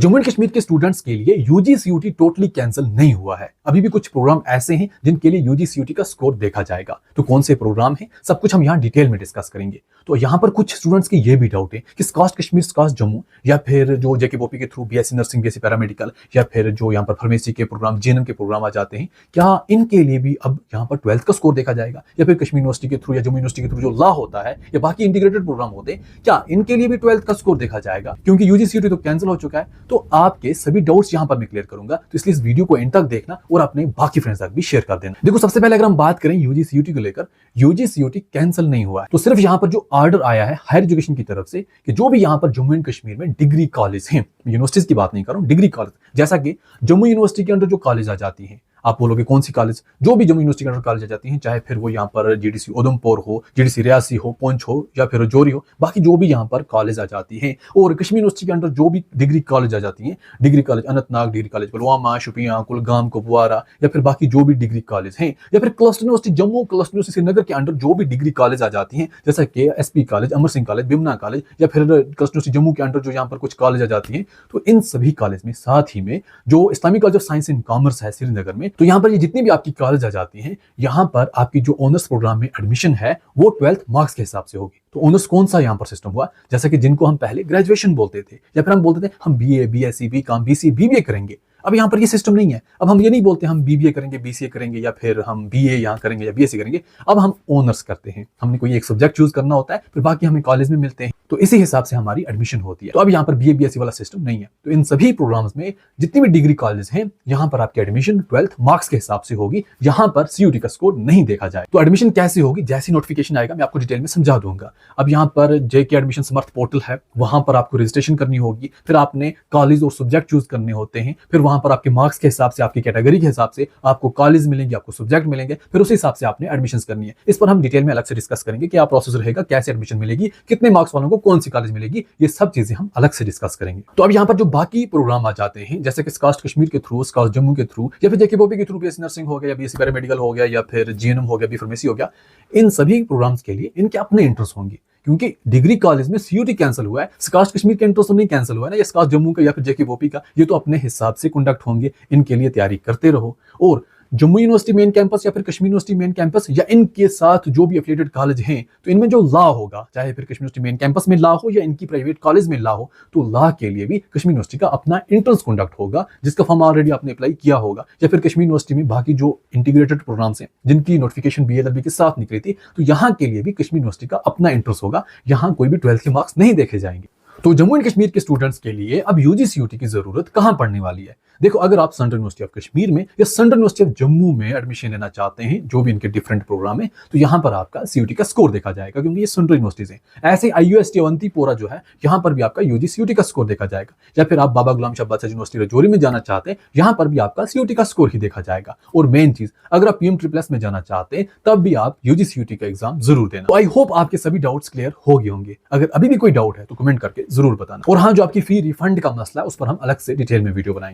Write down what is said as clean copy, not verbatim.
Jammu and Kashmir के students के लिए यूजी सीयूटी टोटली कैंसिल नहीं हुआ है। अभी भी कुछ प्रोग्राम ऐसे हैं जिनके लिए यूजी सीयूटी का स्कोर देखा जाएगा। तो कौन से प्रोग्राम हैं, सब कुछ हम यहाँ डिटेल में डिस्कस करेंगे। तो यहाँ पर कुछ स्टूडेंट्स की ये भी डाउट है कि स्कास्ट कश्मीर, स्कास्ट जम्मू या फिर जो जेकेबोपी के through BSc nursing, BSc paramedical या फिर जो यहाँ पर फार्मेसी के प्रोग्राम, जेएनएम के प्रोग्राम आ जाते हैं, क्या इनके लिए भी अब यहाँ पर 12th का स्कोर देखा जाएगा? या फिर कश्मीर यूनिवर्सिटी के थ्रू या जम्मू यूनिवर्सिटी के थ्रू जो लॉ होता है या बाकी इंटीग्रेटेड प्रोग्राम होते हैं, क्या इनके लिए भी 12th का स्कोर देखा जाएगा? क्योंकि यूजी सीयूटी तो कैंसिल हो चुका है, तो आपके सभी डाउट्स यहां पर मैं क्लियर करूंगा। तो इसलिए इस वीडियो को एंड तक देखना और अपने बाकी फ्रेंड्स तक भी शेयर कर देना। देखो, सबसे पहले अगर हम बात करें यूजी सीयूटी को लेकर, यूजी सीयूटी कैंसिल नहीं हुआ है। तो सिर्फ यहां पर जो ऑर्डर आया है हायर एजुकेशन की तरफ से कि जो भी यहां पर जम्मू एंड कश्मीर में डिग्री कॉलेज हैं, यूनिवर्सिटीज की बात नहीं कर रहा हूं, डिग्री कॉलेज, जैसा कि जम्मू यूनिवर्सिटी के अंडर जो कॉलेज आ जाती है, आप बोलोगे कौन सी कॉलेज, जो भी जम्मू यूनिवर्सिटी के अंडर कॉलेज आ जाती हैं, चाहे फिर वो यहाँ पर जीडीसी उधमपुर हो, जीडीसी रियासी हो, पुंछ हो या फिर राजौरी हो, बाकी जो भी यहाँ पर कॉलेज आ जाती हैं, और कश्मीर यूनिवर्सिटी के अंडर जो भी डिग्री कॉलेज आ जाती हैं, degree college Anantnag, degree college Pulwama, Shopian, Kulgam, Kupwara या फिर बाकी जो भी डिग्री कॉलेज हैं, या फिर cluster university Jammu, cluster university Srinagar के अंडर जो भी डिग्री कॉलेज आ जाती हैं, जैसा कि SP college, Amar Singh college, Bemina college या फिर क्लस्टर यूनिवर्सिटी जम्मू के अंडर जो यहाँ पर कुछ कॉलेज आ जाती हैं, तो इन सभी कॉलेज में, साथ ही में जो Islamic college of science and commerce है श्रीनगर में, तो यहाँ पर ये जितनी भी आपकी कॉलेज आ जाती हैं, यहां पर आपकी जो ऑनर्स प्रोग्राम में एडमिशन है वो 12th मार्क्स के हिसाब से होगी। तो ऑनर्स कौन सा यहां पर सिस्टम हुआ, जैसा कि जिनको हम पहले ग्रेजुएशन बोलते थे या फिर हम बोलते थे हम BA, BSc, BCom, BCA, BBA करेंगे। अब यहाँ पर ये सिस्टम नहीं है। अब हम ये नहीं बोलते हम बीबीए करेंगे, बीसीए करेंगे या फिर हम बीए यहाँ करेंगे या बीएससी करेंगे। अब हम ऑनर्स करते हैं। हमने कोई एक सब्जेक्ट चूज करना होता है, फिर बाकी हमें कॉलेज में मिलते हैं, तो इसी हिसाब से हमारी एडमिशन होती है। तो अब यहाँ पर बीए, बीएससी वाला सिस्टम नहीं है। तो इन सभी प्रोग्राम्स में जितनी भी डिग्री कॉलेज हैं, यहाँ पर आपकी एडमिशन 12th मार्क्स के हिसाब से होगी। यहाँ पर सीयूटी का स्कोर नहीं देखा जाए। तो एडमिशन कैसे होगी, जैसी नोटिफिकेशन आएगा मैं आपको डिटेल में समझा दूंगा। अब यहाँ पर जेके एडमिशन समर्थ पोर्टल है, वहां पर आपको रजिस्ट्रेशन करनी होगी, फिर आपने कॉलेज और सब्जेक्ट चूज करने होते हैं, फिर वहां पर आपके मार्क्स के हिसाब से, आपकी कैटेगरी के हिसाब से आपको कॉलेज मिलेंगे, आपको सब्जेक्ट मिलेंगे, फिर उस हिसाब से आपने एडमिशन करनी है। इस पर हम डिटेल में अलग से डिस्कस करेंगे क्या प्रोसेस रहेगा, कैसे एडमिशन मिलेगी, कितने मार्क्स वालों को कौन सी कॉलेज मिलेगी, ये सब चीजें हम अलग से डिस्कस करेंगे। तो अब यहाँ पर जो बाकी प्रोग्राम आ जाते हैं, जैसे कि स्कास्ट कश्मीर के थ्रू, स्कास्ट जम्मू के थ्रू या फिर जेकेबोपी के थ्रू बीएससी नर्सिंग हो गया या बीएससी पैरामेडिकल हो गया या फिर जीएनएम हो गया, बी फार्मेसी हो गया, इन सभी प्रोग्राम्स के लिए इनके अपने इंटरेस्ट होंगे। क्योंकि डिग्री कॉलेज में सीयूटी कैंसिल हुआ है, स्कास्ट कश्मीर के इंटरेस्ट नहीं कैंसिल हुआ है ना, या स्कास्ट जम्मू का या फिर जेकेबोपी का, ये तो अपने हिसाब से कंडक्ट होंगे। इनके लिए तैयारी करते रहो। और जम्मू यूनिवर्सिटी मेन कैंपस या फिर कश्मीर यूनिवर्सिटी मेन कैंपस या इनके साथ जो भी एफिलिएटेड कॉलेज हैं, तो इनमें जो लॉ होगा, चाहे फिर कश्मीर यूनिवर्सिटी मेन कैंपस में लॉ हो या इनकी प्राइवेट कॉलेज में लॉ हो, तो लॉ के लिए भी कश्मीर यूनिवर्सिटी का अपना एंट्रेंस कंडक्ट होगा, जिसका फॉर्म ऑलरेडी आपने अप्लाई किया होगा। या फिर कश्मीर यूनिवर्सिटी में बाकी जो इंटीग्रेटेड प्रोग्राम्स हैं, जिनकी नोटिफिकेशन बीएलएलबी के साथ निकली थी, तो यहाँ के लिए भी कश्मीर यूनिवर्सिटी का अपना इंटरेस्ट होगा। यहाँ कोई भी 12th के मार्क्स नहीं देखे जाएंगे। तो जम्मू एंड कश्मीर के स्टूडेंट्स के लिए अब यूजी सीयूटी की जरूरत कहां पड़ने वाली है? देखो, अगर आप सेंट्रल यूनिवर्सिटी ऑफ कश्मीर में या सेंट्रल यूनिवर्सिटी ऑफ जम्मू में एडमिशन लेना चाहते हैं, जो भी इनके डिफरेंट प्रोग्राम है, तो यहां पर आपका सीयूटी का स्कोर देखा जाएगा, क्योंकि ये सेंट्रल यूनिवर्सिटीज हैं। ऐसे आईयूएसटी अवंतीपोरा जो है, यहां पर भी आपका यूजी सीयूटी का स्कोर देखा जाएगा। या फिर आप बाबा गुलाम शाह बादशाह यूनिवर्सिटी राजौरी में जाना चाहते हैं, यहां पर भी आपका सीयूटी का स्कोर ही देखा जाएगा। और मेन चीज, अगर आप पीएम ट्रिपल एस में जाना चाहते हैं, तब भी आप यूजी सीयूटी का एग्जाम जरूर देना। तो आई होप आपके सभी डाउट्स क्लियर हो गए होंगे। अगर अभी भी कोई डाउट है तो कमेंट करके जरूर बताना। और हाँ, जो आपकी फी रिफंड का मसला है, उस पर हम अलग से डिटेल में वीडियो बनाएंगे।